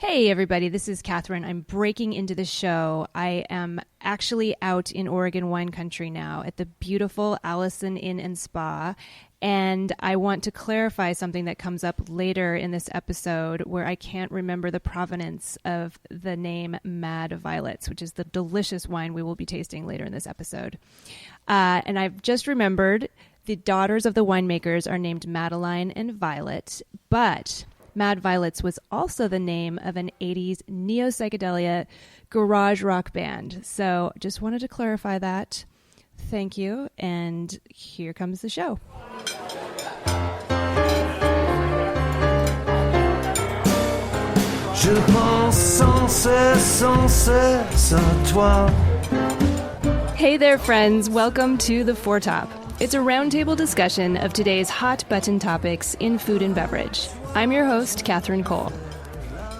Hey everybody, this is Catherine. I'm breaking into the show. I am actually out in Oregon wine country now at the beautiful Allison Inn and Spa, and I want to clarify something that comes up later in this episode where I can't remember the provenance of the name Mad Violets, which is the delicious wine we will be tasting later in this episode. And I've just remembered the daughters of the winemakers are named Madeline and Violet, but Mad Violets was also the name of an 80s neo-psychedelia garage rock band. So just wanted to clarify that. Thank you. And here comes the show. Je pense sans cesse à toi. Hey there, friends. Welcome to The Foretop. It's a roundtable discussion of today's hot-button topics in food and beverage. I'm your host, Catherine Cole.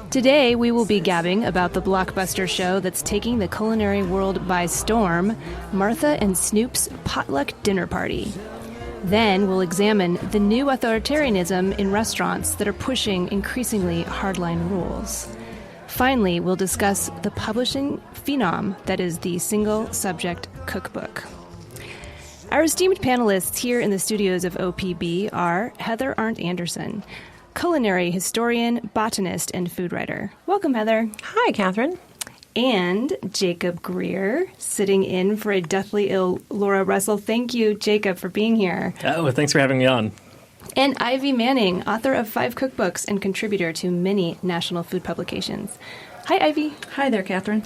Today, we will be gabbing about the blockbuster show that's taking the culinary world by storm, Martha and Snoop's Potluck Dinner Party. Then, we'll examine the new authoritarianism in restaurants that are pushing increasingly hardline rules. Finally, we'll discuss the publishing phenom that is the single-subject cookbook. Our esteemed panelists here in the studios of OPB are Heather Arndt Anderson, culinary historian, botanist, and food writer. Welcome, Heather. Hi, Catherine. And Jacob Grier, sitting in for a deathly ill Laura Russell. Thank you, Jacob, for being here. Oh, thanks for having me on. And Ivy Manning, author of 5 cookbooks and contributor to many national food publications. Hi, Ivy. Hi there, Catherine.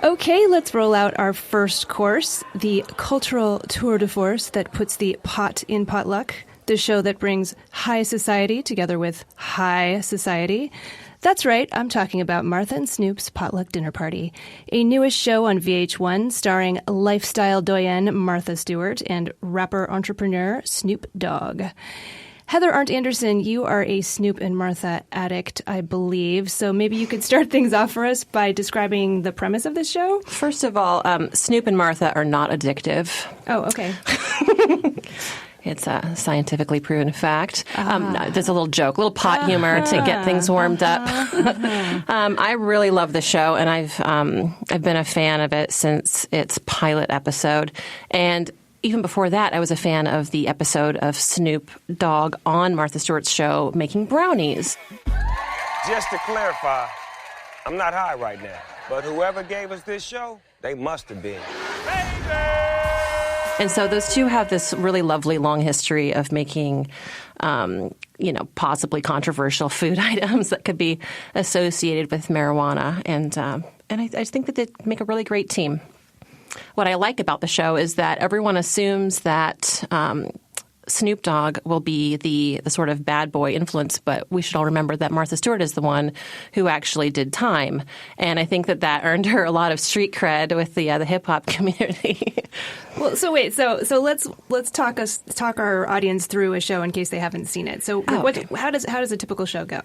Okay, let's roll out our first course, the cultural tour de force that puts the pot in potluck, the show that brings high society together with high society. That's right, I'm talking about Martha and Snoop's Potluck Dinner Party, a newish show on VH1 starring lifestyle doyenne Martha Stewart and rapper entrepreneur Snoop Dogg. Heather Arndt Anderson, you are a Snoop and Martha addict, I believe. So maybe you could start things off for us by describing the premise of this show? First of all, Snoop and Martha are not addictive. Oh, okay. It's a scientifically proven fact. No, there's a little joke, a little pot humor to get things warmed up. I really love the show, and I've been a fan of it since its pilot episode. And even before that, I was a fan of the episode of Snoop Dogg on Martha Stewart's show making brownies. Just to clarify, I'm not high right now, but whoever gave us this show, they must have been. Baby! And so those two have this really lovely long history of making, possibly controversial food items that could be associated with marijuana. And I just think that they make a really great team. What I like about the show is that everyone assumes that Snoop Dogg will be the sort of bad boy influence, but we should all remember that Martha Stewart is the one who actually did time. And I think that earned her a lot of street cred with the hip-hop community. Well, so wait, so let's talk our audience through a show in case they haven't seen it. So okay. How does a typical show go?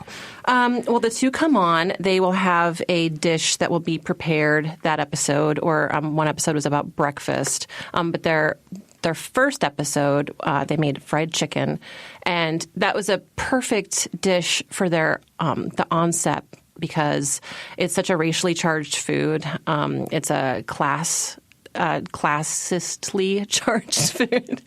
Well, the two come on. They will have a dish that will be prepared that episode, or one episode was about breakfast. But their first episode, they made fried chicken, and that was a perfect dish for their the onset because it's such a racially charged food. It's a classistly charged food.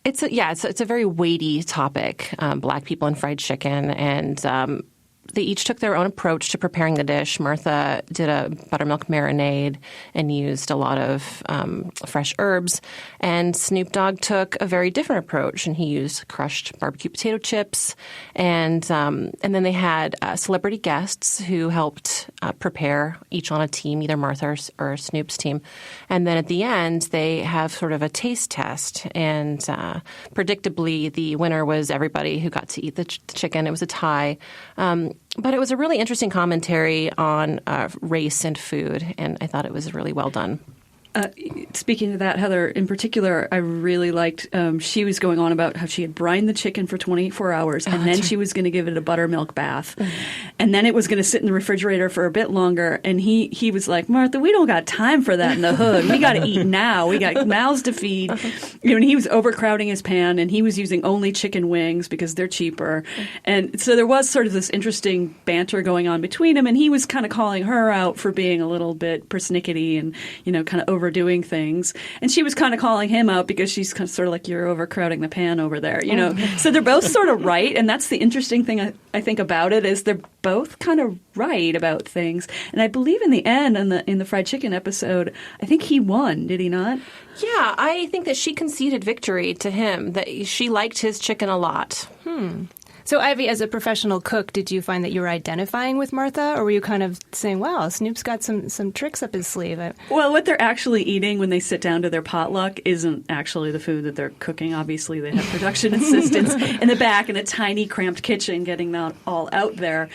It's a very weighty topic, Black people and fried chicken, and they each took their own approach to preparing the dish. Martha did a buttermilk marinade and used a lot of fresh herbs. And Snoop Dogg took a very different approach, and he used crushed barbecue potato chips. And then they had celebrity guests who helped prepare, each on a team, either Martha or Snoop's team. And then at the end, they have sort of a taste test. And predictably, the winner was everybody who got to eat the chicken. It was a tie. But it was a really interesting commentary on race and food, and I thought it was really well done. Speaking of that, Heather, in particular, I really liked she was going on about how she had brined the chicken for 24 hours, and then she was going to give it a buttermilk bath. and then it was going to sit in the refrigerator for a bit longer. And he was like, Martha, we don't got time for that in the hood. We got to eat now. We got mouths to feed. And he was overcrowding his pan, and he was using only chicken wings because they're cheaper. And so there was sort of this interesting banter going on between them, and he was kind of calling her out for being a little bit persnickety and, kind of overdoing things. And she was kind of calling him out because she's kind of sort of like, you're overcrowding the pan over there, So they're both sort of right, and that's the interesting thing I think about it is they're both kind of right about things. And I believe in the end, in the fried chicken episode, I think he won, did he not? Yeah, I think that she conceded victory to him, that she liked his chicken a lot. So, Ivy, as a professional cook, did you find that you were identifying with Martha, or were you kind of saying, wow, Snoop's got some tricks up his sleeve? Well, what they're actually eating when they sit down to their potluck isn't actually the food that they're cooking. Obviously, they have production assistants in the back in a tiny, cramped kitchen getting that all out there.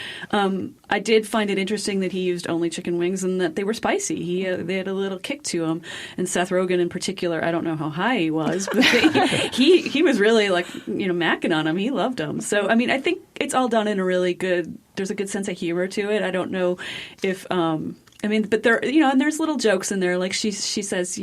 I did find it interesting that he used only chicken wings and that they were spicy. They had a little kick to them. And Seth Rogen in particular, I don't know how high he was, but he was really macking on him. He loved them. So, I think it's all done in a really there's a good sense of humor to it. I don't know if, but there, and there's little jokes in there. Like she says,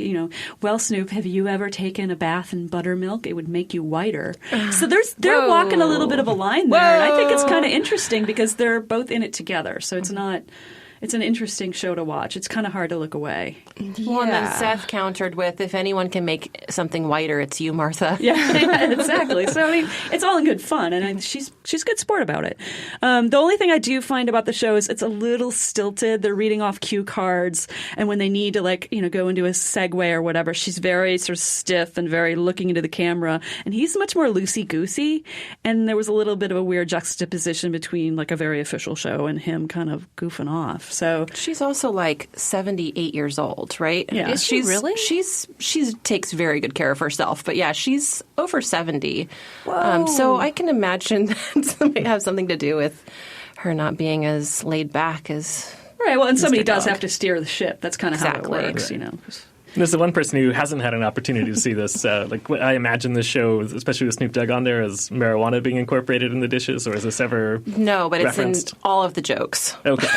well, Snoop, have you ever taken a bath in buttermilk? It would make you whiter. So they're walking a little bit of a line there. And I think it's kind of interesting because they're both in it together. So it's an interesting show to watch. It's kind of hard to look away. Yeah. Well, and then Seth countered with, if anyone can make something whiter, it's you, Martha. Yeah, exactly. So, it's all in good fun, and she's a good sport about it. The only thing I do find about the show is it's a little stilted. They're reading off cue cards, and when they need to, go into a segue or whatever, she's very sort of stiff and very looking into the camera, and he's much more loosey-goosey, and there was a little bit of a weird juxtaposition between, a very official show and him kind of goofing off. So she's also 78 years old, right? Yeah. Is she really? She takes very good care of herself, but yeah, she's over 70. So I can imagine that may have something to do with her not being as laid back as right. Well, and somebody Dogg. does have to steer the ship. That's kind of how it works, There's the one person who hasn't had an opportunity to see this. I imagine this show, especially with Snoop Dogg on there, is marijuana being incorporated in the dishes, or is this ever No, but referenced? It's in all of the jokes. Okay.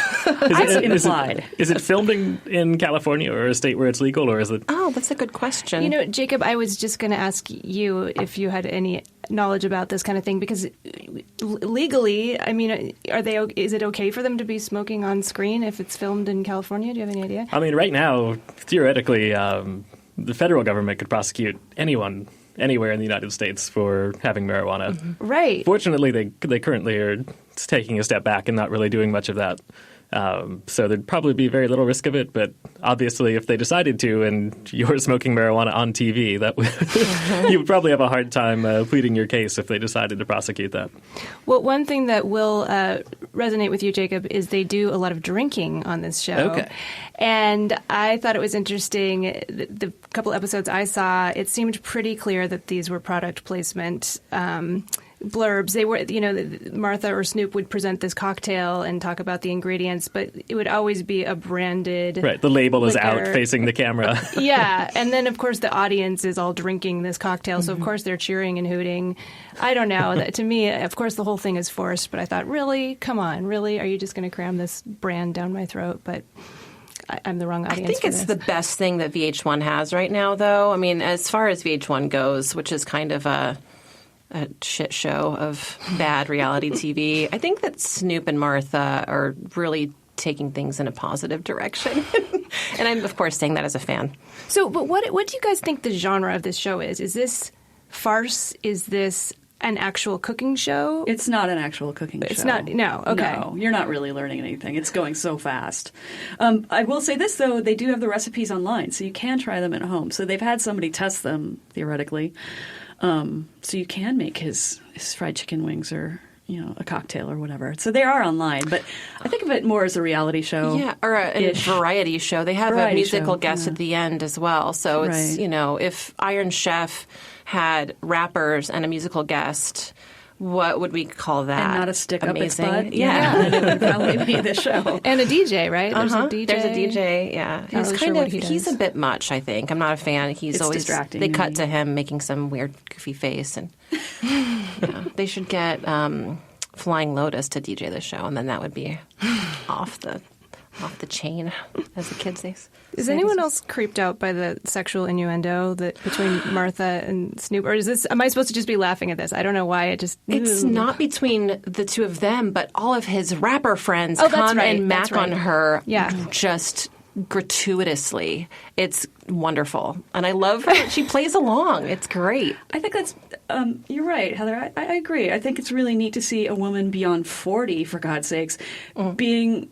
Is it filmed in California or a state where it's legal, or is it? Oh, that's a good question. Jacob, I was just going to ask you if you had any knowledge about this kind of thing, because legally, is it okay for them to be smoking on screen if it's filmed in California? Do you have any idea? Right now, theoretically, the federal government could prosecute anyone anywhere in the United States for having marijuana. Mm-hmm. Right. Fortunately, they currently are taking a step back and not really doing much of that. So there'd probably be very little risk of it, but obviously if they decided to and you're smoking marijuana on TV, you would probably have a hard time pleading your case if they decided to prosecute that. Well, one thing that will resonate with you, Jacob, is they do a lot of drinking on this show. Okay. And I thought it was interesting, the couple episodes I saw, it seemed pretty clear that these were product placement blurbs. They were, Martha or Snoop would present this cocktail and talk about the ingredients, but it would always be a branded Right, the label liquor. Is out facing the camera. Yeah, and then, of course, the audience is all drinking this cocktail, so, of course, they're cheering and hooting. I don't know. To me, of course, the whole thing is forced, but I thought, really? Come on, really? Are you just going to cram this brand down my throat? But I'm the wrong audience. I think it's the best thing that VH1 has right now, though. As far as VH1 goes, which is kind of a shit show of bad reality TV, I think that Snoop and Martha are really taking things in a positive direction. And I'm, of course, saying that as a fan. So, but what do you guys think the genre of this show is? Is this farce? Is this an actual cooking show? It's not an actual cooking show. It's not. No. Okay. No, you're not really learning anything. It's going so fast. I will say this, though. They do have the recipes online, so you can try them at home. So they've had somebody test them, theoretically. So you can make his fried chicken wings or, a cocktail or whatever. So they are online, but I think of it more as a reality show. Yeah, or a variety show. They have a musical guest at the end as well. So it's, if Iron Chef had rappers and a musical guest, what would we call that? And not a stick Amazing. up its butt? Yeah. Then it would probably be the show. And a DJ, right? There's a DJ. There's a DJ, yeah. He's a bit much, I think. I'm not a fan. It's always distracting. They cut to him making some weird, goofy face. And they should get Flying Lotus to DJ the show, and then that would be off the chain, as the kids say. Is anyone else creeped out by the sexual innuendo that between Martha and Snoop? Or am I supposed to just be laughing at this? I don't know why. It's not between the two of them, but all of his rapper friends come and mac on her just gratuitously. It's wonderful. And I love her. She plays along. It's great. I think that's, you're right, Heather. I agree. I think it's really neat to see a woman beyond 40, for God's sakes, being,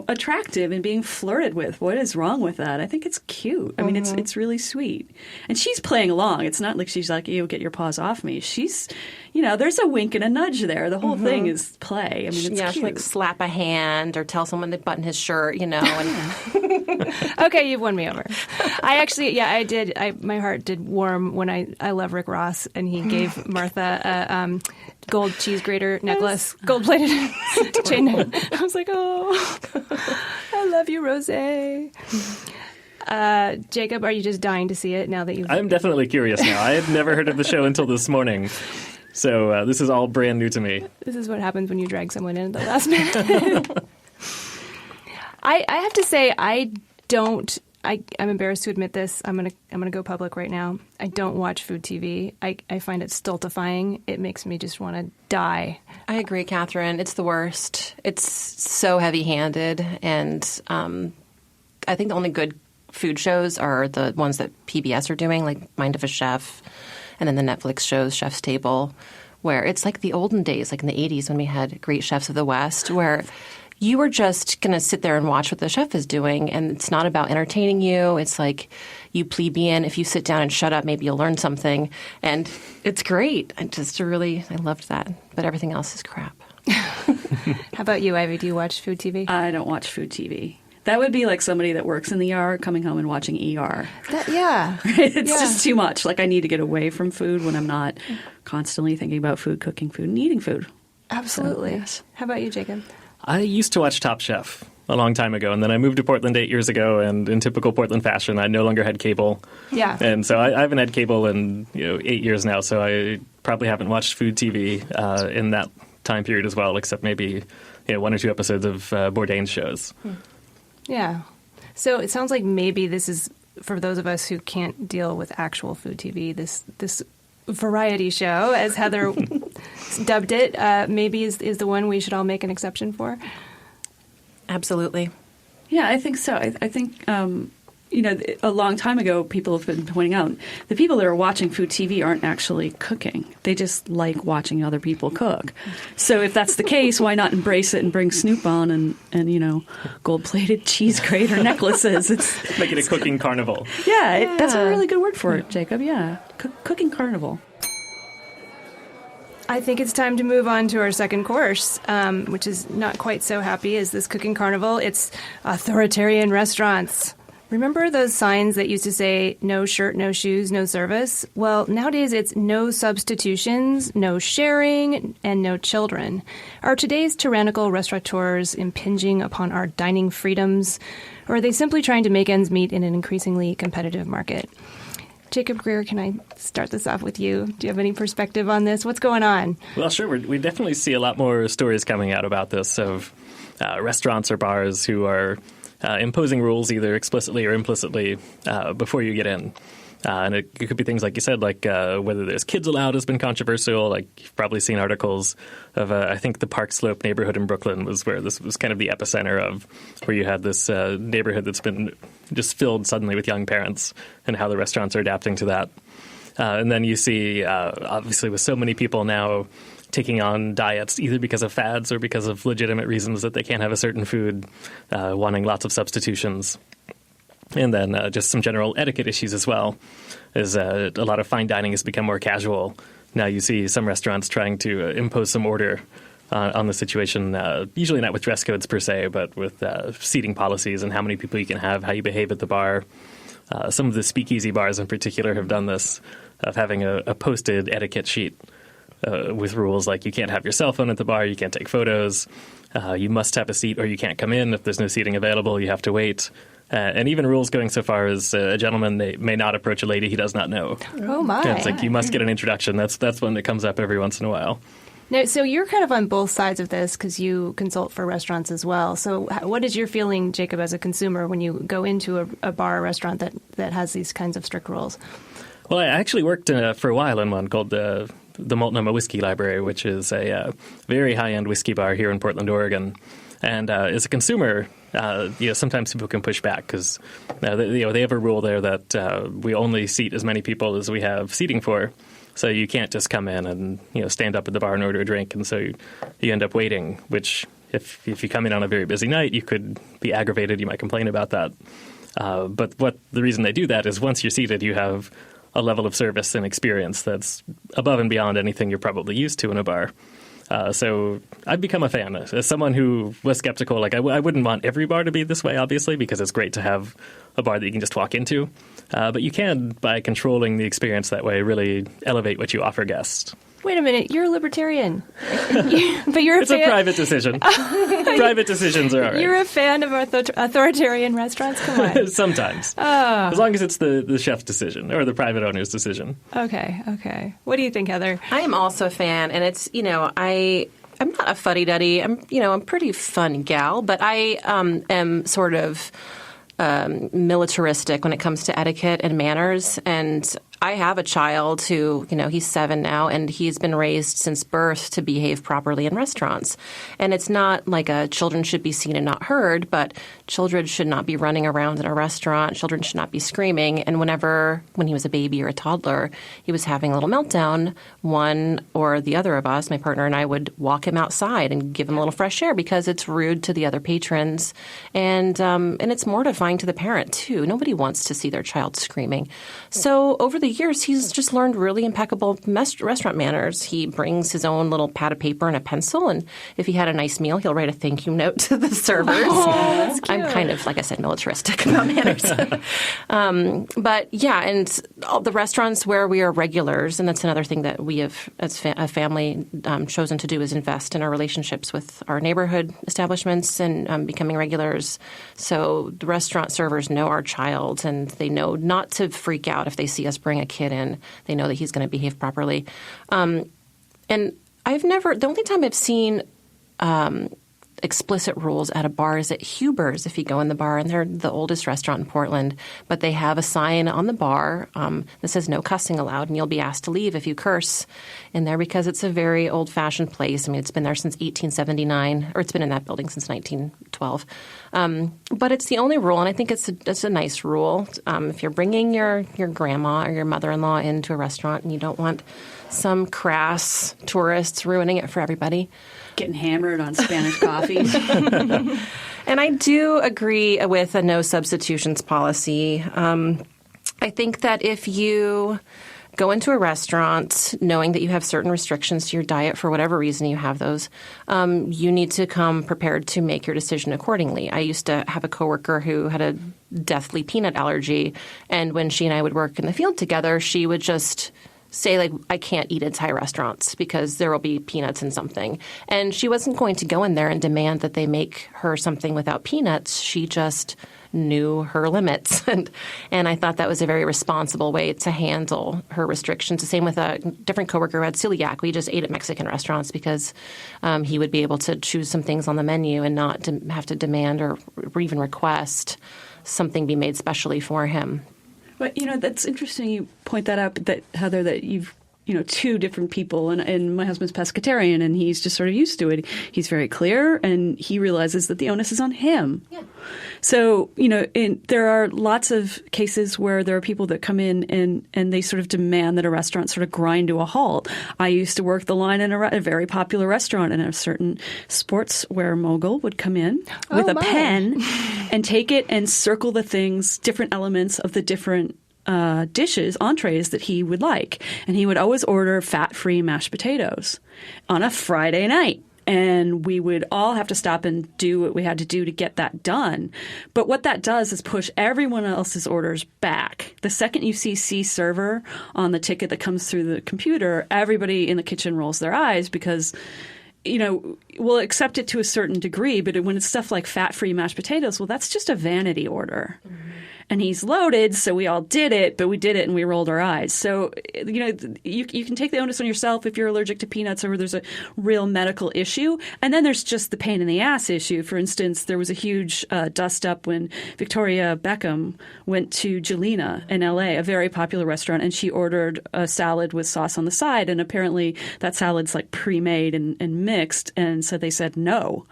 attractive and being flirted with. What is wrong with that? I think it's cute. I mean, it's really sweet. And she's playing along. It's not like she's like, "Ew, get your paws off me." She's, there's a wink and a nudge there. The whole thing is play. I mean, it's cute. She like slap a hand or tell someone to button his shirt, And Okay, you've won me over. I actually, I did. My heart did warm when I love Rick Ross, and he gave Martha a gold cheese grater necklace, gold-plated chain. I was like, oh, I love you, Rosé. Jacob, are you just dying to see it now that you've... I'm definitely curious now. I had never heard of the show until this morning. So this is all brand new to me. This is what happens when you drag someone in at the last minute. I have to say, I'm embarrassed to admit this. I'm gonna go public right now. I don't watch food TV. I find it stultifying. It makes me just want to die. I agree, Catherine. It's the worst. It's so heavy-handed, and I think the only good food shows are the ones that PBS are doing, like Mind of a Chef, and then the Netflix shows Chef's Table, where it's like the olden days, like in the 80s when we had great chefs of the West, where you were just going to sit there and watch what the chef is doing, and it's not about entertaining you. It's like you plebeian. If you sit down and shut up, maybe you'll learn something. And it's great. I loved that. But everything else is crap. How about you, Ivy? Do you watch food TV? I don't watch food TV. That would be like somebody that works in the ER coming home and watching ER. It's just too much. Like, I need to get away from food when I'm not constantly thinking about food, cooking food, and eating food. Absolutely. So, yes. How about you, Jacob? I used to watch Top Chef a long time ago, and then I moved to Portland 8 years ago, and in typical Portland fashion, I no longer had cable. Yeah. And so I haven't had cable in 8 years now, so I probably haven't watched food TV in that time period as well, except maybe 1 or 2 episodes of Bourdain's shows. Yeah. So it sounds like maybe this is, for those of us who can't deal with actual food TV, this variety show, as Heather dubbed it, maybe is the one we should all make an exception for? Absolutely. Yeah, I think so. I think, a long time ago, people have been pointing out the people that are watching food TV aren't actually cooking. They just like watching other people cook. So if that's the case, why not embrace it and bring Snoop on and gold-plated cheese grater necklaces? Make it a cooking carnival. Yeah, that's a really good word for it, Jacob. Yeah, cooking carnival. I think it's time to move on to our second course, which is not quite so happy as this cooking carnival. It's authoritarian restaurants. Remember those signs that used to say, no shirt, no shoes, no service? Well, nowadays it's no substitutions, no sharing, and no children. Are today's tyrannical restaurateurs impinging upon our dining freedoms, or are they simply trying to make ends meet in an increasingly competitive market? Jacob Grier, can I start this off with you? Do you have any perspective on this? What's going on? Well, sure. We definitely see a lot more stories coming out about this of restaurants or bars who are imposing rules either explicitly or implicitly before you get in. And it could be things like you said, like whether there's kids allowed has been controversial. Like you've probably seen articles of, I think the Park Slope neighborhood in Brooklyn was where this was kind of the epicenter of, where you had this neighborhood that's been just filled suddenly with young parents and how the restaurants are adapting to that. And then you see, obviously with so many people now taking on diets either because of fads or because of legitimate reasons that they can't have a certain food, wanting lots of substitutions. And then just some general etiquette issues as well, as a lot of fine dining has become more casual. Now you see some restaurants trying to impose some order on the situation, usually not with dress codes per se, but with seating policies and how many people you can have, how you behave at the bar. Some of the speakeasy bars in particular have done this, of having a posted etiquette sheet with rules like you can't have your cell phone at the bar, you can't take photos, you must have a seat or you can't come in. If there's no seating available, you have to wait. And even rules going so far as a gentleman may not approach a lady he does not know. Oh, my. It's like you must get an introduction. That's one that comes up every once in a while. Now, so you're kind of on both sides of this because you consult for restaurants as well. So what is your feeling, Jacob, as a consumer when you go into a bar or restaurant that has these kinds of strict rules? Well, I actually worked for a while in one called the Multnomah Whiskey Library, which is a very high-end whiskey bar here in Portland, Oregon. And as a consumer, sometimes people can push back because they have a rule there that we only seat as many people as we have seating for. So you can't just come in and stand up at the bar and order a drink, and so you end up waiting. Which, if you come in on a very busy night, you could be aggravated. You might complain about that. But the reason they do that is once you're seated, you have a level of service and experience that's above and beyond anything you're probably used to in a bar. So I've become a fan. As someone who was skeptical, like I wouldn't want every bar to be this way, obviously, because it's great to have a bar that you can just walk into. But you can, by controlling the experience that way, really elevate what you offer guests. Wait a minute, you're a libertarian. But you're It's a private decision. Private decisions are all right. You're a fan of authoritarian restaurants? Come on. Sometimes. As long as it's the chef's decision or the private owner's decision. Okay. What do you think, Heather? I am also a fan, and it's, I'm not a fuddy-duddy. I'm a pretty fun gal, but I am sort of militaristic when it comes to etiquette and manners. And I have a child who, he's 7 now, and he's been raised since birth to behave properly in restaurants. And it's not like children should be seen and not heard, but children should not be running around in a restaurant. Children should not be screaming. And when he was a baby or a toddler, he was having a little meltdown, one or the other of us, my partner and I, would walk him outside and give him a little fresh air because it's rude to the other patrons. And it's mortifying to the parent, too. Nobody wants to see their child screaming. So over the years, he's just learned really impeccable restaurant manners. He brings his own little pad of paper and a pencil, and if he had a nice meal, he'll write a thank you note to the servers. Oh, that's cute. I'm kind of, like I said, militaristic about manners. But yeah, and all the restaurants where we are regulars, and that's another thing that we have as a family chosen to do, is invest in our relationships with our neighborhood establishments and becoming regulars. So the restaurant servers know our child, and they know not to freak out if they see us bring a kid in. They know that he's going to behave properly. And the only time I've seen explicit rules at a bar is at Huber's if you go in the bar, and they're the oldest restaurant in Portland, but they have a sign on the bar that says no cussing allowed, and you'll be asked to leave if you curse in there because it's a very old-fashioned place. I mean, it's been there since 1879, or it's been in that building since 1912. But it's the only rule, and I think it's a nice rule. If you're bringing your grandma or your mother-in-law into a restaurant and you don't want some crass tourists ruining it for everybody. Getting hammered on Spanish coffee. And I do agree with a no substitutions policy. I think that if you go into a restaurant knowing that you have certain restrictions to your diet for whatever reason you have those, you need to come prepared to make your decision accordingly. I used to have a coworker who had a deathly peanut allergy, and when she and I would work in the field together, she would just say, like, I can't eat at Thai restaurants because there will be peanuts in something. And she wasn't going to go in there and demand that they make her something without peanuts. She just knew her limits. And I thought that was a very responsible way to handle her restrictions. The same with a different coworker who had celiac. We just ate at Mexican restaurants because he would be able to choose some things on the menu and not have to demand or even request something be made specially for him. But, that's interesting you point that out, that Heather, that you've, two different people. And my husband's pescatarian, and he's just sort of used to it. He's very clear, and he realizes that the onus is on him. Yeah. So, there are lots of cases where there are people that come in and they sort of demand that a restaurant sort of grind to a halt. I used to work the line in a very popular restaurant, and a certain sportswear mogul would come in with a pen and take it and circle the things, different elements of the different dishes, entrees that he would like. And he would always order fat-free mashed potatoes on a Friday night. And we would all have to stop and do what we had to do to get that done. But what that does is push everyone else's orders back. The second you see C server on the ticket that comes through the computer, everybody in the kitchen rolls their eyes because we'll accept it to a certain degree. But when it's stuff like fat-free mashed potatoes, well, that's just a vanity order. Mm-hmm. and he's loaded, so we all did it, but we did it and we rolled our eyes. So, you can take the onus on yourself if you're allergic to peanuts or there's a real medical issue. And then there's just the pain in the ass issue. For instance, there was a huge dust up when Victoria Beckham went to Jelena in LA, a very popular restaurant, and she ordered a salad with sauce on the side. And apparently that salad's like pre-made and mixed. And so they said no.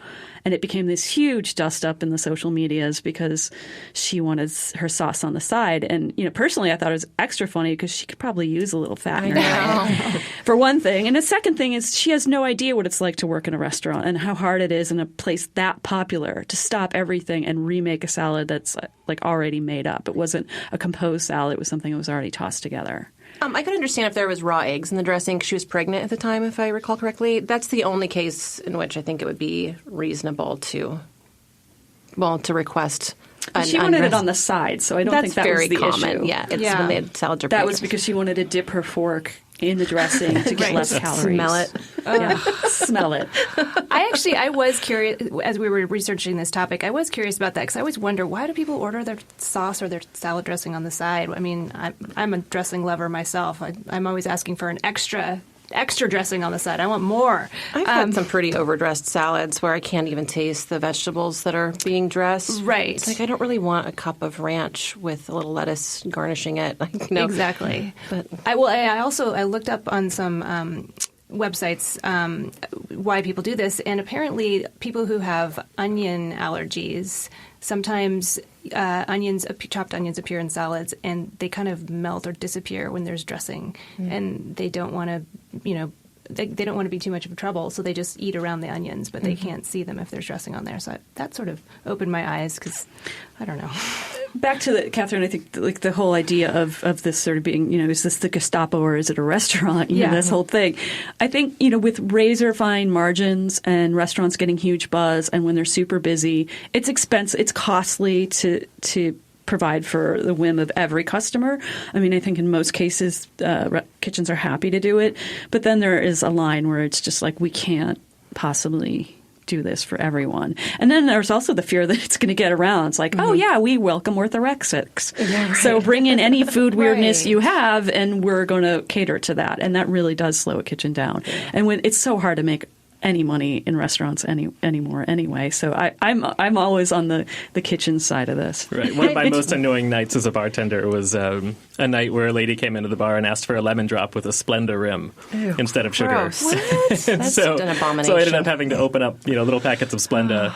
And it became this huge dust up in the social medias because she wanted her sauce on the side. And, personally, I thought it was extra funny because she could probably use a little fat in her diet, for one thing. And the second thing is she has no idea what it's like to work in a restaurant and how hard it is in a place that popular to stop everything and remake a salad that's like already made up. It wasn't a composed salad. It was something that was already tossed together. I could understand if there was raw eggs in the dressing. She was pregnant at the time, if I recall correctly. That's the only case in which I think it would be reasonable to request. She wanted it on the side, so I don't think that was the common. issue. Yeah, it's when the salads are that pregnant. was because she wanted to dip her fork in the dressing to get less calories. Smell it. Yeah, smell it. I was curious, as we were researching this topic, I was curious about that because I always wonder, why do people order their sauce or their salad dressing on the side? I mean, I'm a dressing lover myself. I'm always asking for an extra dressing on the side. I want more. I've had some pretty overdressed salads where I can't even taste the vegetables that are being dressed. Right. It's like I don't really want a cup of ranch with a little lettuce garnishing it. Exactly. But I looked up on some websites why people do this, and apparently people who have onion allergies, sometimes chopped onions appear in salads and they kind of melt or disappear when there's dressing, and they don't want to, they don't want to be too much of a trouble, so they just eat around the onions, but they can't see them if there's dressing on there. So that sort of opened my eyes because, I don't know. Back to Catherine, I think like the whole idea of this sort of being, is this the Gestapo or is it a restaurant? This whole thing. I think, with razor fine margins and restaurants getting huge buzz and when they're super busy, it's expensive, it's costly to provide for the whim of every customer. I mean, I think in most cases, kitchens are happy to do it. But then there is a line where it's just like, we can't possibly do this for everyone. And then there's also the fear that it's going to get around. It's like, oh, yeah, we welcome orthorexics. Yeah, right. So bring in any food weirdness you have, and we're going to cater to that. And that really does slow a kitchen down. Yeah. And when it's so hard to make any money in restaurants anymore anyway. So I'm always on the kitchen side of this. Right. One of my most annoying nights as a bartender was a night where a lady came into the bar and asked for a lemon drop with a Splenda rim instead of sugar. What? That's an abomination. So I ended up having to open up little packets of Splenda,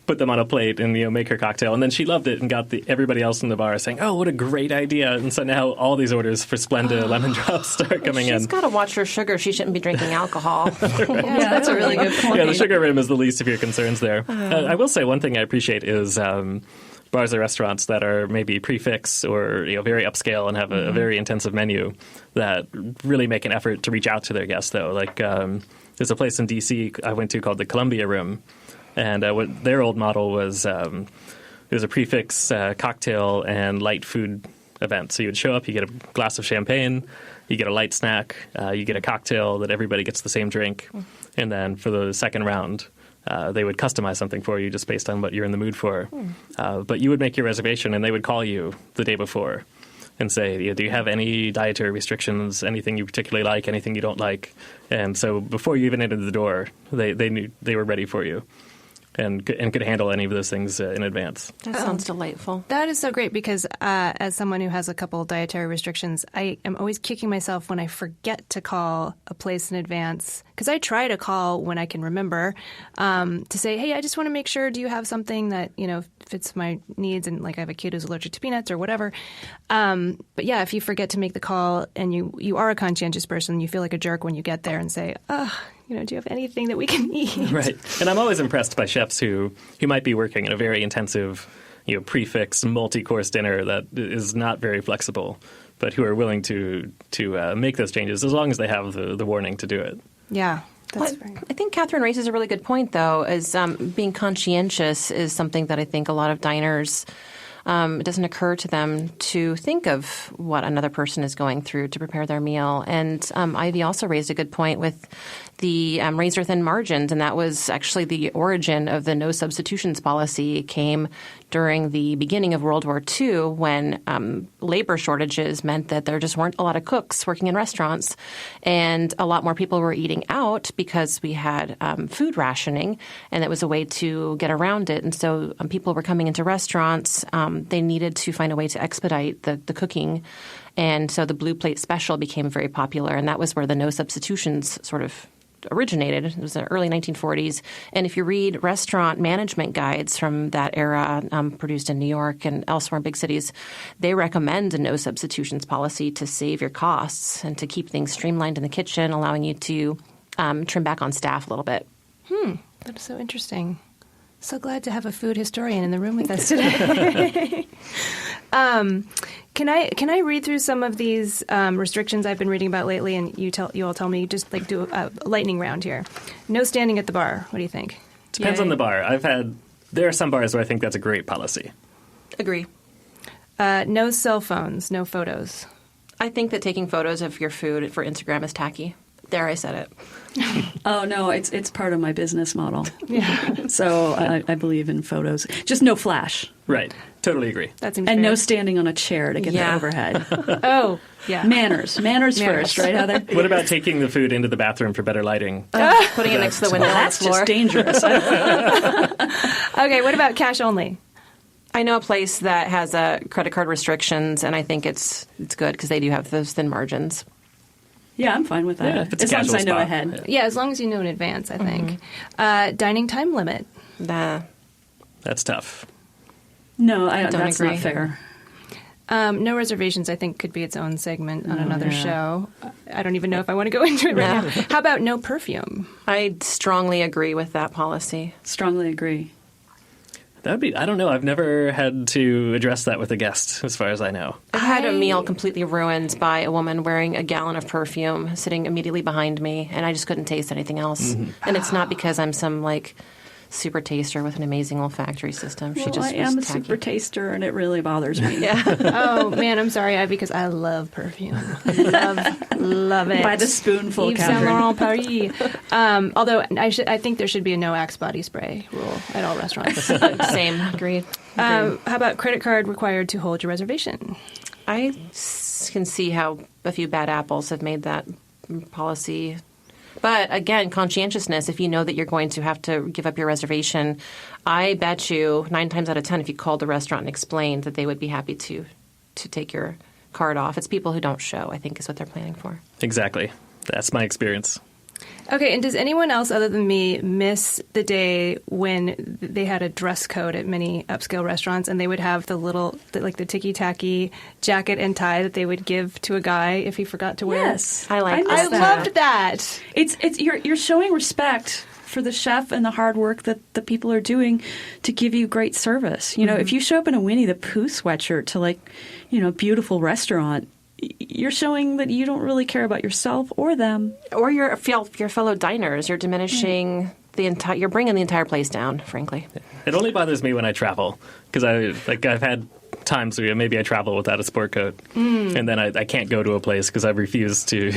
put them on a plate, and make her cocktail. And then she loved it and got everybody else in the bar saying, "Oh, what a great idea!" And so now all these orders for Splenda lemon drops start coming in. She's got to watch her sugar. She shouldn't be drinking alcohol. Yeah, that's a really good point. Yeah, the sugar rim is the least of your concerns there. I will say one thing I appreciate is bars or restaurants that are maybe prefix or very upscale and have a very intensive menu that really make an effort to reach out to their guests. Though, like there's a place in D.C. I went to called the Columbia Room. And what their old model was, it was a prefix cocktail and light food event. So you would show up, you get a glass of champagne, you get a light snack, you get a cocktail that everybody gets the same drink. And then for the second round, they would customize something for you just based on what you're in the mood for. But you would make your reservation, and they would call you the day before and say, do you have any dietary restrictions, anything you particularly like, anything you don't like? And so before you even entered the door, they knew they were ready for you. And could handle any of those things in advance. That sounds delightful. That is so great because as someone who has a couple dietary restrictions, I am always kicking myself when I forget to call a place in advance. Because I try to call when I can remember to say, hey, I just want to make sure, do you have something that fits my needs? And like I have a kid who's allergic to peanuts or whatever. But yeah, if you forget to make the call and you are a conscientious person, you feel like a jerk when you get there and say, do you have anything that we can eat? Right. And I'm always impressed by chefs who might be working in a very intensive, prefix multi-course dinner that is not very flexible, but who are willing to make those changes as long as they have the warning to do it. Yeah. I think Catherine raises a really good point, though, is being conscientious is something that I think a lot of diners it doesn't occur to them to think of what another person is going through to prepare their meal. And Ivy also raised a good point with the razor-thin margins, and that was actually the origin of the no substitutions policy. It came during the beginning of World War II when labor shortages meant that there just weren't a lot of cooks working in restaurants, and a lot more people were eating out because we had food rationing, and that was a way to get around it. And so people were coming into restaurants. They needed to find a way to expedite the cooking. And so the blue plate special became very popular, and that was where the no substitutions sort of originated. It was the early 1940s. And if you read restaurant management guides from that era, produced in New York and elsewhere in big cities, they recommend a no substitutions policy to save your costs and to keep things streamlined in the kitchen, allowing you to trim back on staff a little bit. That is so interesting. So glad to have a food historian in the room with us today. Can I read through some of these restrictions I've been reading about lately, and you all tell me, just like do a lightning round here. No standing at the bar. What do you think? Depends on the bar. There are some bars where I think that's a great policy. Agree. No cell phones. No photos. I think that taking photos of your food for Instagram is tacky. There, I said it. Oh, no, it's part of my business model. Yeah. So I believe in photos. Just no flash. Right. Totally agree. That seems And fair. no standing on a chair to get the overhead. Oh, yeah. Manners first, right, Heather? What about taking the food into the bathroom for better lighting? Putting it next to the window. That's on the floor. just dangerous. Okay, what about cash only? I know a place that has credit card restrictions, and I think it's good because they do have those thin margins. Yeah, I'm fine with that. Yeah, if it's a as long as I casual know spot. ahead. Yeah, as long as you know in advance, I think. Dining time limit. That's tough. No, don't that's agree. not fair. No reservations, I think, could be its own segment on another show. I don't even know if I want to go into it right now. How about no perfume? I strongly agree with that policy. Strongly agree. That would be, I don't know. I've never had to address that with a guest, as far as I know. I had a meal completely ruined by a woman wearing a gallon of perfume sitting immediately behind me, and I just couldn't taste anything else. And it's not because I'm some, super taster with an amazing olfactory system. Well, She just I am a was tacky. super taster, and it really bothers me. Oh, man, I'm sorry, Ivy, because I love perfume. Love it. By the spoonful, Yves Saint Catherine. Laurent Paris. Although I think there should be a no Axe body spray rule at all restaurants. Same. Agreed. How about credit card required to hold your reservation? I can see how a few bad apples have made that policy. But again, conscientiousness, if you know that you're going to have to give up your reservation, I bet you 9 times out of 10, if you called the restaurant and explained, that they would be happy to take your card off. It's people who don't show, I think, is what they're planning for. Exactly. That's my experience. Okay, and does anyone else other than me miss the day when they had a dress code at many upscale restaurants and they would have the ticky-tacky jacket and tie that they would give to a guy if he forgot to wear? Yes. I like I that. loved that. It's you're showing respect for the chef and the hard work that the people are doing to give you great service. You know, if you show up in a Winnie the Pooh sweatshirt to a beautiful restaurant, you're showing that you don't really care about yourself or them. Or your fellow diners. You're diminishing you're bringing the entire place down, frankly. It only bothers me when I travel, because I've had times where maybe I travel without a sport coat, and then I can't go to a place because I've refused to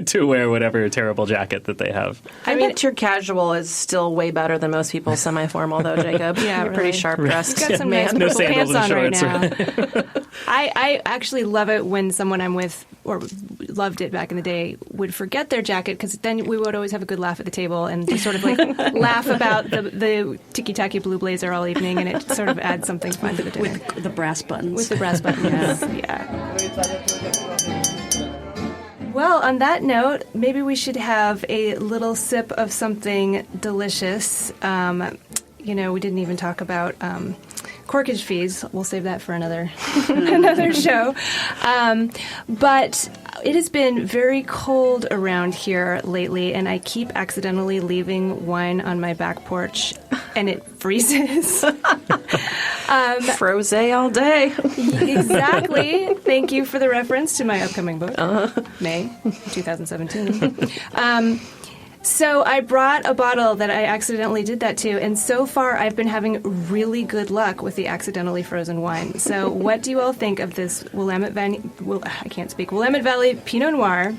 to wear whatever terrible jacket that they have. I bet your casual is still way better than most people's semi-formal, though, Jacob. Yeah, You're pretty really. sharp-dressed You've got some man. nice No purple sandals pants and on shorts, right now. I actually love it when someone I'm with, or loved it back in the day, would forget their jacket, because then we would always have a good laugh at the table and just sort of laugh about the ticky-tacky blue blazer all evening, and it sort of adds something fun to the dinner. With the brass buttons. With the brass buttons, yeah. Well, on that note, maybe we should have a little sip of something delicious. We didn't even talk about corkage fees. We'll save that for another show. But it has been very cold around here lately, and I keep accidentally leaving wine on my back porch, and it freezes. Froze all day. Exactly. Thank you for the reference to my upcoming book, May 2017. So I brought a bottle that I accidentally did that to, and so far I've been having really good luck with the accidentally frozen wine. So what do you all think of this Willamette Valley Pinot Noir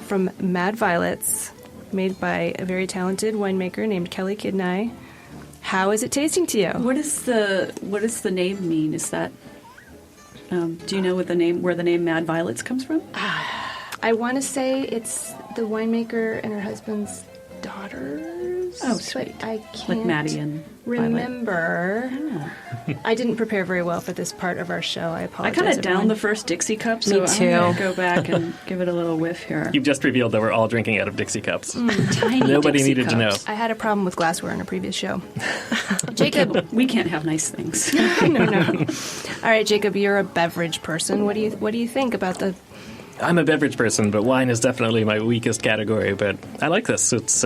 from Mad Violets, made by a very talented winemaker named Kelly Kidney? How is it tasting to you? What does the name mean? Is that do you know where the name Mad Violets comes from? I want to say it's the winemaker and her husband's daughters. Oh, sweet. But I can't like Maddie and remember. Yeah. I didn't prepare very well for this part of our show. I I apologize. kind of downed everyone. the first Dixie cup, so Me too. I'm going to go back and give it a little whiff here. You've just revealed that we're all drinking out of Dixie cups. Tiny Nobody Dixie needed to know. cups. I had a problem with glassware in a previous show. Jacob. We can't have nice things. No. All right, Jacob, you're a beverage person. What do you think about the... I'm a beverage person, but wine is definitely my weakest category. But I like this. It's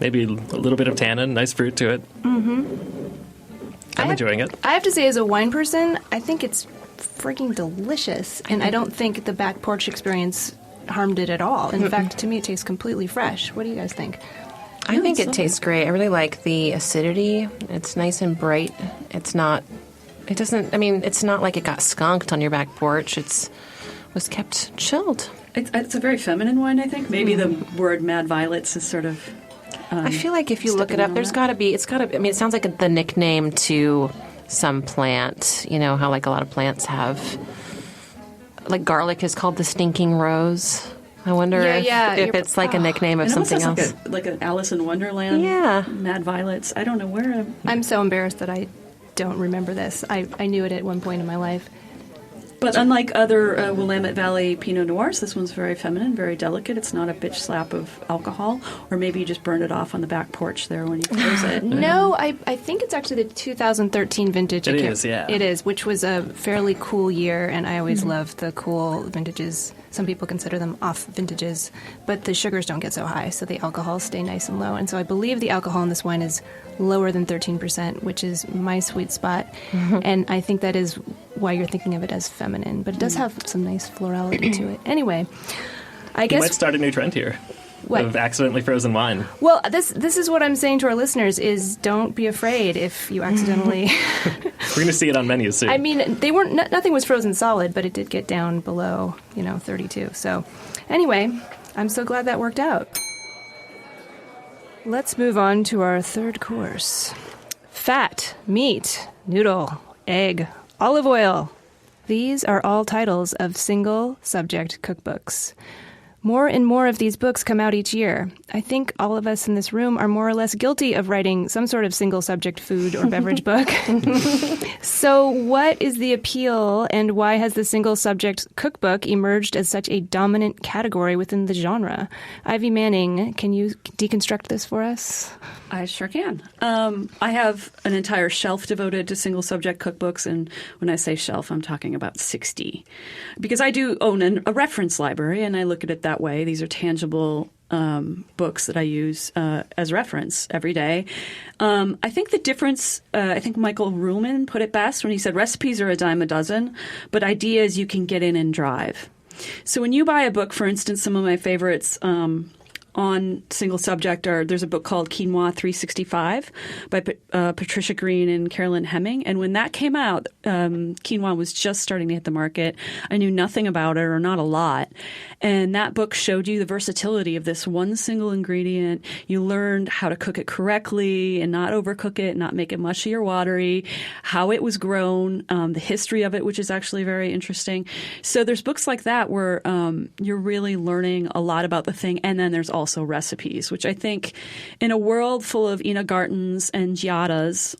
maybe a little bit of tannin, nice fruit to it. Mm-hmm. I'm enjoying it. I have to say, as a wine person, I think it's freaking delicious, and I don't think the back porch experience harmed it at all. In fact, to me, it tastes completely fresh. What do you guys think? I think it tastes great. I really like the acidity. It's nice and bright. It's not like it got skunked on your back porch. Was kept chilled. It's a very feminine wine, I think. Maybe the word Mad Violets is sort of... I feel like if you look it up, it sounds like the nickname to some plant. You know how like a lot of plants have... Like garlic is called the stinking rose. I wonder if it's like a nickname of something else. Like an Alice in Wonderland. Yeah. Mad Violets. I don't know where... I'm so embarrassed that I don't remember this. I knew it at one point in my life. But unlike other Willamette Valley Pinot Noirs, this one's very feminine, very delicate. It's not a bitch slap of alcohol. Or maybe you just burned it off on the back porch there when you close it. No, I think it's actually the 2013 vintage. It is, yeah. It is, which was a fairly cool year, and I always love the cool vintages. Some people consider them off vintages, but the sugars don't get so high, so the alcohols stay nice and low. And so I believe the alcohol in this wine is lower than 13%, which is my sweet spot. And I think that is why you're thinking of it as feminine, but it does have some nice florality to it. Anyway, I You guess... might start a new trend here. What? Of accidentally frozen wine. Well, this is what I'm saying to our listeners is don't be afraid if you accidentally... We're going to see it on menus soon. I mean, nothing was frozen solid, but it did get down below, 32. So anyway, I'm so glad that worked out. Let's move on to our third course. Fat, meat, noodle, egg, olive oil. These are all titles of single-subject cookbooks. More and more of these books come out each year. I think all of us in this room are more or less guilty of writing some sort of single-subject food or beverage book. So what is the appeal, and why has the single-subject cookbook emerged as such a dominant category within the genre? Ivy Manning, can you deconstruct this for us? I sure can. I have an entire shelf devoted to single-subject cookbooks, and when I say shelf, I'm talking about 60. Because I do own a reference library, and I look at it that way. These are tangible books that I use as reference every day. I think the difference, I think Michael Ruhlman put it best when he said recipes are a dime a dozen, but ideas you can get in and drive. So when you buy a book, for instance, some of my favorites on single subject there's a book called Quinoa 365 by Patricia Green and Carolyn Hemming. And when that came out, quinoa was just starting to hit the market. I knew nothing about it, or not a lot. And that book showed you the versatility of this one single ingredient. You learned how to cook it correctly and not overcook it, not make it mushy or watery, how it was grown, the history of it, which is actually very interesting. So there's books like that where you're really learning a lot about the thing. And then there's also recipes, which I think in a world full of Ina Gartens and Giadas,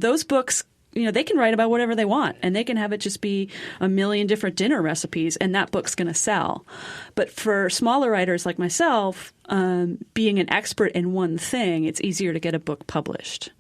those books, they can write about whatever they want, and they can have it just be a million different dinner recipes, and that book's going to sell. But for smaller writers like myself, being an expert in one thing, it's easier to get a book published.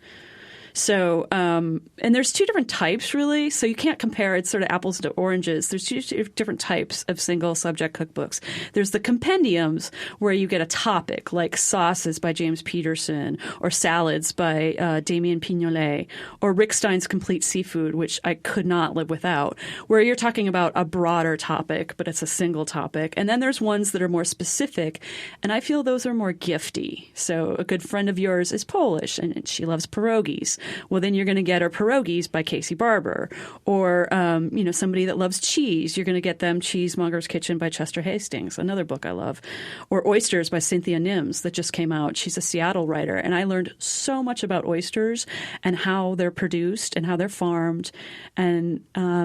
So, and there's two different types, really. So you can't compare. It's sort of apples to oranges. There's two different types of single subject cookbooks. There's the compendiums where you get a topic like sauces by James Peterson or salads by Damien Pignolet or Rick Stein's Complete Seafood, which I could not live without, where you're talking about a broader topic, but it's a single topic. And then there's ones that are more specific, and I feel those are more gifty. So a good friend of yours is Polish, and she loves pierogies. Well, then you're going to get her pierogies by Casey Barber. Or, somebody that loves cheese, you're going to get them Cheesemonger's Kitchen by Chester Hastings, another book I love. Or Oysters by Cynthia Nims that just came out. She's a Seattle writer, and I learned so much about oysters and how they're produced and how they're farmed, and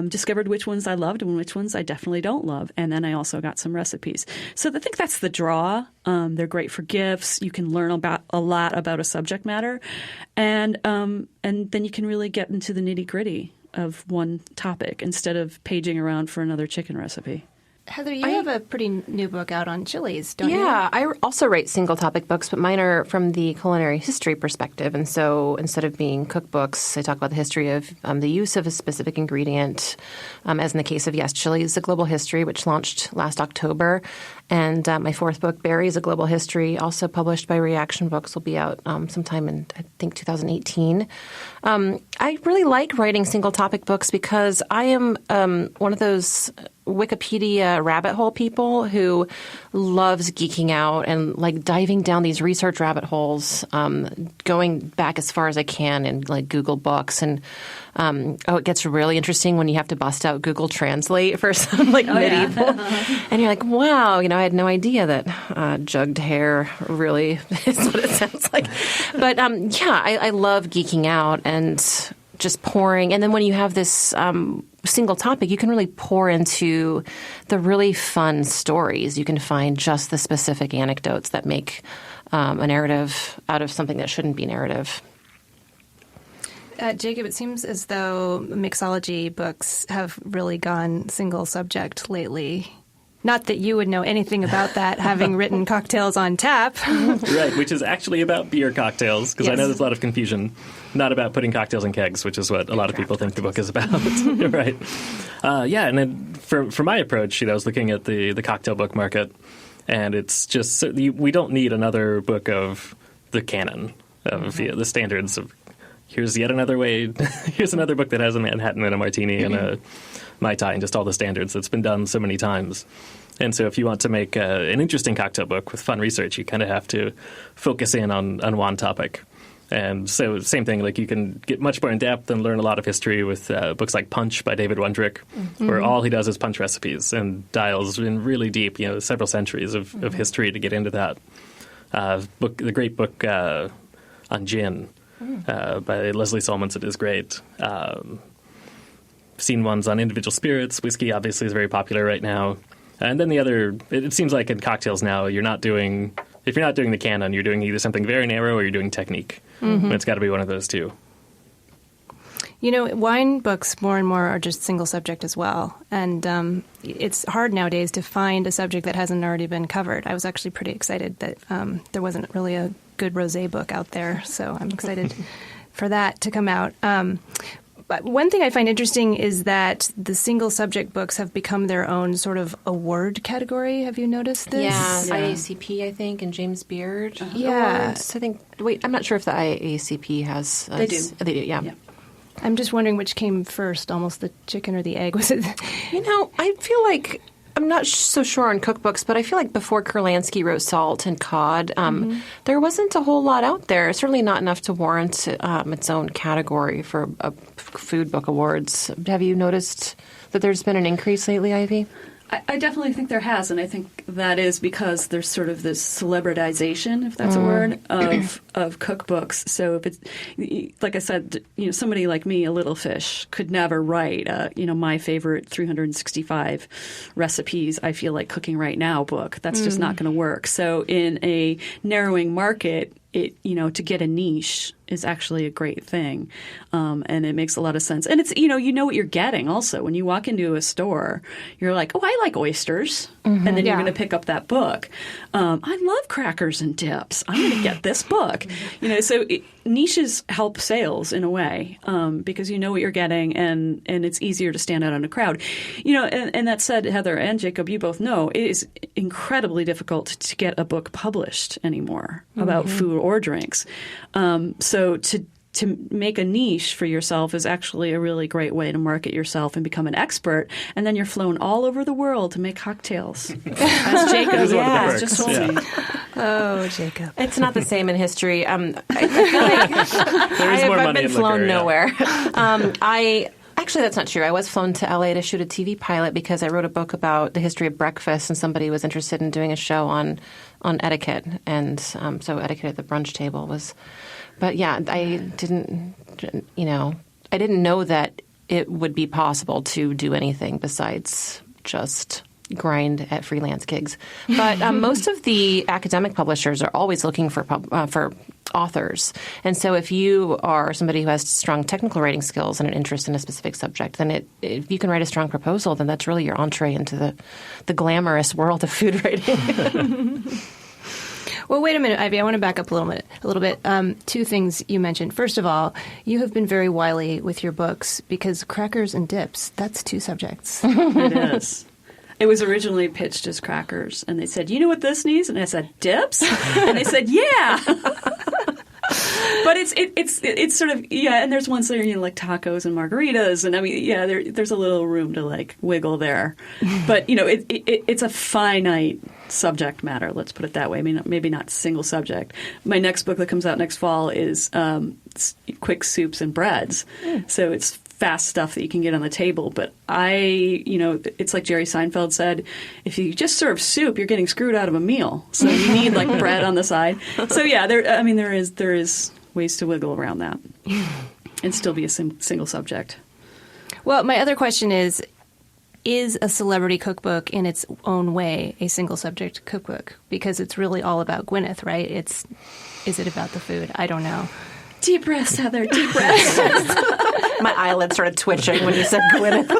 discovered which ones I loved and which ones I definitely don't love. And then I also got some recipes. So I think that's the draw. They're great for gifts. You can learn about a lot about a subject matter, and then you can really get into the nitty-gritty of one topic instead of paging around for another chicken recipe. Heather, you have a pretty new book out on chilies, don't you? Yeah, I also write single topic books, but mine are from the culinary history perspective. And so instead of being cookbooks, I talk about the history of the use of a specific ingredient, as in the case of, chilies, A Global History, which launched last October. And my fourth book, Berries, A Global History, also published by Reaction Books, will be out sometime in, I think, 2018. I really like writing single topic books because I am one of those Wikipedia rabbit hole people who loves geeking out and like diving down these research rabbit holes, going back as far as I can in like Google Books. And it gets really interesting when you have to bust out Google Translate for some medieval. And you're like, wow, I had no idea that jugged hair really is what it sounds like. But I love geeking out and just pouring. And then when you have this single topic, you can really pour into the really fun stories. You can find just the specific anecdotes that make a narrative out of something that shouldn't be narrative. Jacob, it seems as though mixology books have really gone single subject lately. Not that you would know anything about that, having written Cocktails on Tap. Right, which is actually about beer cocktails, because I know there's a lot of confusion. Not about putting cocktails in kegs, which is what a lot of people think the book is about. Right. And then for my approach, I was looking at the cocktail book market, and it's just we don't need another book of the canon, of the standards of here's yet another way. Here's another book that has a Manhattan and a martini and a Mai Tai and just all the standards that's been done so many times. And so if you want to make an interesting cocktail book with fun research, you kind of have to focus in on one topic. And so same thing, like you can get much more in depth and learn a lot of history with books like Punch by David Wondrich, where all he does is punch recipes and dials in really deep, several centuries of history to get into that. The great book on gin by Leslie Solmonson is great. Seen ones on individual spirits. Whiskey obviously is very popular right now. And then it seems like in cocktails now, if you're not doing the canon, you're doing either something very narrow or you're doing technique. And it's got to be one of those two. Wine books more and more are just single subject as well. And it's hard nowadays to find a subject that hasn't already been covered. I was actually pretty excited that there wasn't really a good rosé book out there. So I'm excited for that to come out. But one thing I find interesting is that the single subject books have become their own sort of award category. Have you noticed this? Yeah. IACP, I think, and James Beard Awards. I think. Wait, I'm not sure if the IACP has. They do. They do, yeah. I'm just wondering which came first, almost the chicken or the egg. Was it? I feel like I'm not so sure on cookbooks, but I feel like before Kurlansky wrote Salt and Cod, there wasn't a whole lot out there. Certainly not enough to warrant its own category for food book awards. Have you noticed that there's been an increase lately, Ivy? I definitely think there has, and I think that is because there's sort of this celebritization, if that's a word, of cookbooks. So if it's, like I said, somebody like me, a little fish, could never write, my favorite 365 recipes I feel like cooking right now book. That's just not going to work. So in a narrowing market, to get a niche is actually a great thing. And it makes a lot of sense. And it's, you know what you're getting also. When you walk into a store, you're like, oh, I like oysters. And then you're going to pick up that book. I love crackers and dips. I'm going to get this book. So niches help sales in a way because you know what you're getting and it's easier to stand out in a crowd. And that said, Heather and Jacob, you both know it is incredibly difficult to get a book published anymore about food or drinks. So to make a niche for yourself is actually a really great way to market yourself and become an expert. And then you're flown all over the world to make cocktails. As Jacob just told me. Oh, Jacob. It's not the same in history. I feel like I've been flown nowhere. Actually, that's not true. I was flown to L.A. to shoot a TV pilot because I wrote a book about the history of breakfast, and somebody was interested in doing a show on etiquette. And so etiquette at the brunch table was... But yeah, I didn't know that it would be possible to do anything besides just grind at freelance gigs. But most of the academic publishers are always looking for authors. And so if you are somebody who has strong technical writing skills and an interest in a specific subject, then if you can write a strong proposal, then that's really your entree into the glamorous world of food writing. Well, wait a minute, Ivy. I want to back up a little bit. Two things you mentioned. First of all, you have been very wily with your books because crackers and dips, that's two subjects. It is. It was originally pitched as crackers, and they said, you know what this needs? And I said, dips? And they said, yeah. But it's sort of, and there's ones that are, like tacos and margaritas. And I mean, there's a little room to like wiggle there. But, it's a finite subject matter, let's put it that way. I mean, maybe not single subject. My next book that comes out next fall is quick soups and breads. So it's fast stuff that you can get on the table. But it's like Jerry Seinfeld said, if you just serve soup, you're getting screwed out of a meal. So you need like bread on the side. So yeah, there is ways to wiggle around that and still be a single subject. Well, my other question is a celebrity cookbook in its own way a single subject cookbook? Because it's really all about Gwyneth, right? Is it about the food? I don't know. Deep breaths, Heather. Deep breaths. My eyelids started twitching when you said Gwyneth.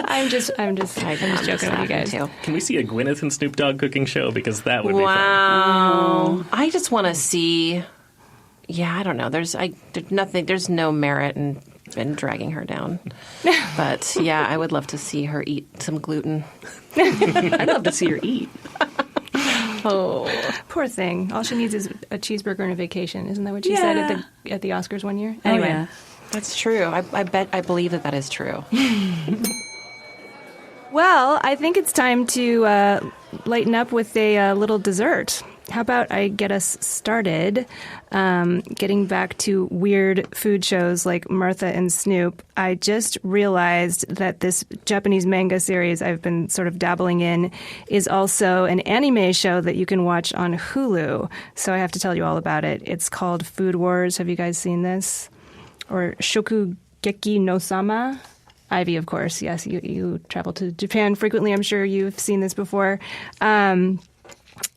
I'm just joking with you guys. Too. Can we see a Gwyneth and Snoop Dogg cooking show? Because that would be fun. Wow. I just want to see. Yeah, I don't know. There's no merit in dragging her down. But yeah, I would love to see her eat some gluten. I'd love to see her eat. Oh, poor thing. All she needs is a cheeseburger and a vacation. Isn't that what she said at the Oscars one year? Anyway, yeah. That's true. I believe that is true. Well, I think it's time to lighten up with a little dessert. How about I get us started getting back to weird food shows like Martha and Snoop? I just realized that this Japanese manga series I've been sort of dabbling in is also an anime show that you can watch on Hulu. So I have to tell you all about it. It's called Food Wars. Have you guys seen this? Or Shokugeki no Sama? Ivy, of course. Yes, you travel to Japan frequently. I'm sure you've seen this before.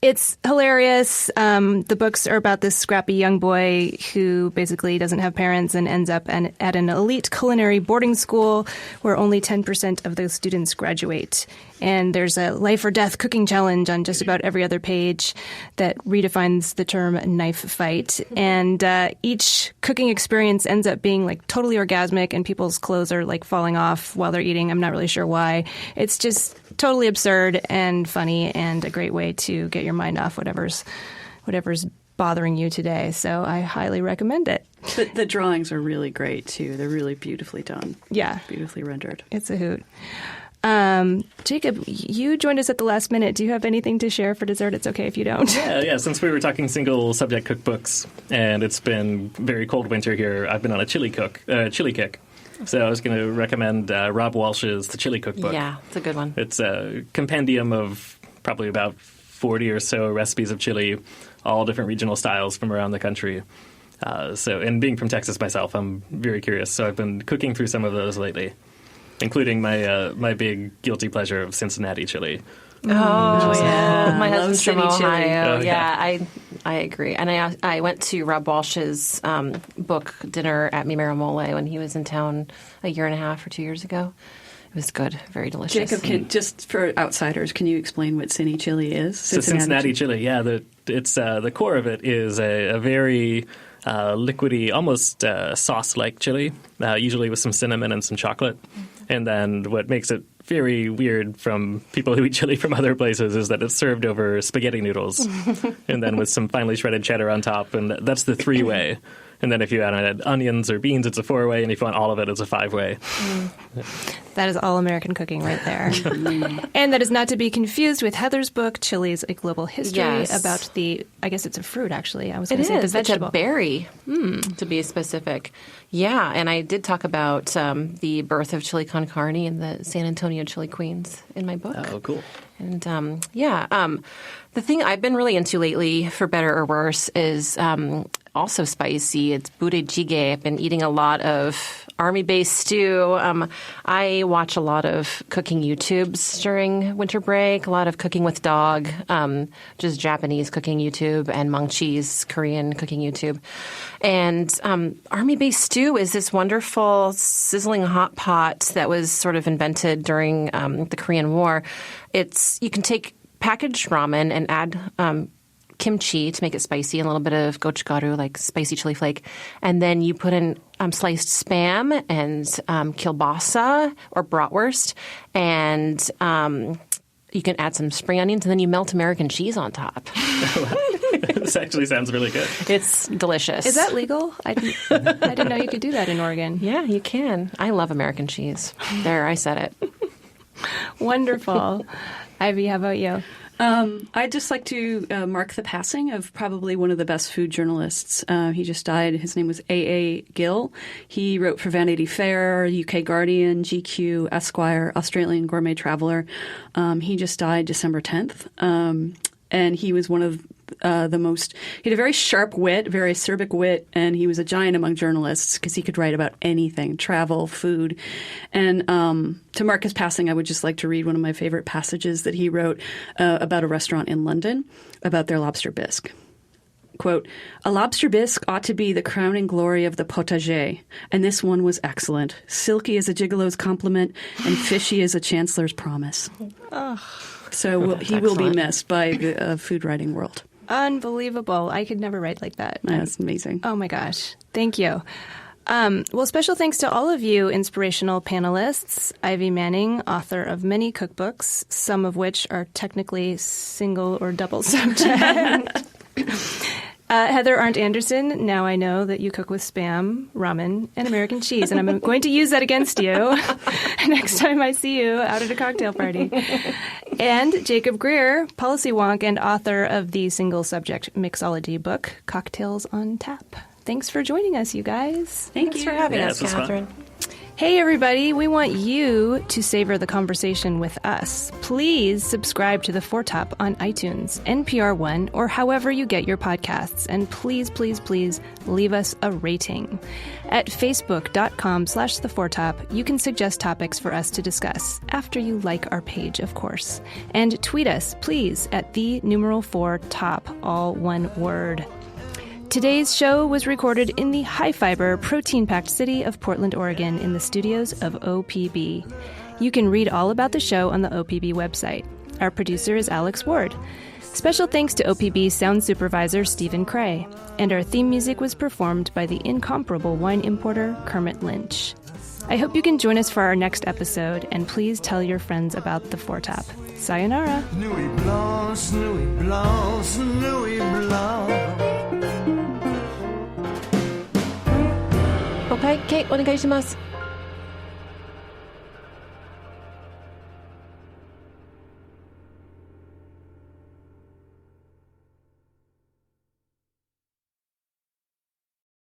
It's hilarious. The books are about this scrappy young boy who basically doesn't have parents and ends up at an elite culinary boarding school where only 10% of those students graduate. And there's a life or death cooking challenge on just about every other page that redefines the term knife fight. And each cooking experience ends up being like totally orgasmic and people's clothes are like falling off while they're eating. I'm not really sure why. It's just totally absurd and funny and a great way to get your mind off whatever's bothering you today. So I highly recommend it. The drawings are really great too. They're really beautifully done. Yeah. Beautifully rendered. It's a hoot. Jacob, you joined us at the last minute. Do you have anything to share for dessert? It's okay if you don't. Yeah. Since we were talking single subject cookbooks and it's been very cold winter here, I've been on a chili kick. So I was going to recommend Rob Walsh's The Chili Cookbook. Yeah, it's a good one. It's a compendium of probably about 40 or so recipes of chili, all different regional styles from around the country. And being from Texas myself, I'm very curious. So I've been cooking through some of those lately, including my big guilty pleasure of Cincinnati chili, Oh, yeah. My love husband's from city chili. Ohio. Oh, yeah, I agree. And I went to Rob Walsh's book dinner at Mi Mole when he was in town a year and a half or 2 years ago. It was good. Very delicious. Jacob, just for outsiders, can you explain what Cine chili is? So Cincinnati chili, yeah. The core of it is a very liquidy, almost sauce-like chili, usually with some cinnamon and some chocolate. And then what makes it very weird from people who eat chili from other places is that it's served over spaghetti noodles and then with some finely shredded cheddar on top. And that's the 3-way. And then if you add onions or beans, it's a 4-way. And if you want all of it, it's a 5-way. That is all American cooking right there. And that is not to be confused with Heather's book, Chilies, A Global History, about I guess it's a fruit, actually. I was going to say the vegetable. It's a berry, to be specific. Yeah, and I did talk about the birth of chili con carne and the San Antonio chili queens in my book. Oh, cool. And the thing I've been really into lately, for better or worse, is also spicy. It's budae-jjigae. I've been eating a lot of army-based stew. I watch a lot of cooking YouTubes during winter break, a lot of Cooking with Dogg, just Japanese cooking YouTube, and Mangchi's Korean cooking YouTube. And army-based stew is this wonderful sizzling hot pot that was sort of invented during the Korean War. You can take packaged ramen and add kimchi to make it spicy, and a little bit of gochugaru, like spicy chili flake. And then you put in sliced Spam and kielbasa or bratwurst, and you can add some spring onions, and then you melt American cheese on top. This actually sounds really good. It's delicious. Is that legal? I didn't know you could do that in Oregon. Yeah, you can. I love American cheese. There, I said it. Wonderful. Ivy, how about you? I'd just like to mark the passing of probably one of the best food journalists. He just died. His name was A.A. Gill. He wrote for Vanity Fair, UK Guardian, GQ, Esquire, Australian Gourmet Traveler. He just died December 10th. And he was one of he had a very sharp wit, very acerbic wit, and he was a giant among journalists because he could write about anything, travel, food. And to mark his passing, I would just like to read one of my favorite passages that he wrote about a restaurant in London, about their lobster bisque. Quote, "A lobster bisque ought to be the crowning glory of the potager, and this one was excellent, silky as a gigolo's compliment and fishy as a chancellor's promise." So he will be missed by the food writing world. Unbelievable. I could never write like that. That's amazing. Oh, my gosh. Thank you. Well, special thanks to all of you inspirational panelists. Ivy Manning, author of many cookbooks, some of which are technically single or double subject. Heather Arndt Anderson, now I know that you cook with Spam, ramen, and American cheese, and I'm going to use that against you next time I see you out at a cocktail party. And Jacob Grier, policy wonk and author of the single-subject mixology book, Cocktails on Tap. Thanks for joining us, you guys. Thanks for having us, Catherine. Hey, everybody. We want you to savor the conversation with us. Please subscribe to The Foretop on iTunes, NPR One, or however you get your podcasts. And please, please, please leave us a rating. At facebook.com/The Foretop, you can suggest topics for us to discuss, after you like our page, of course. And tweet us, please, at @4top, all one word. Today's show was recorded in the high-fiber, protein-packed city of Portland, Oregon, in the studios of OPB. You can read all about the show on the OPB website. Our producer is Alex Ward. Special thanks to OPB sound supervisor Stephen Cray. And our theme music was performed by the incomparable wine importer Kermit Lynch. I hope you can join us for our next episode, and please tell your friends about The Foretop. Sayonara. Nuit blanche, nuit blanche, nuit blanche. お会計お願いします。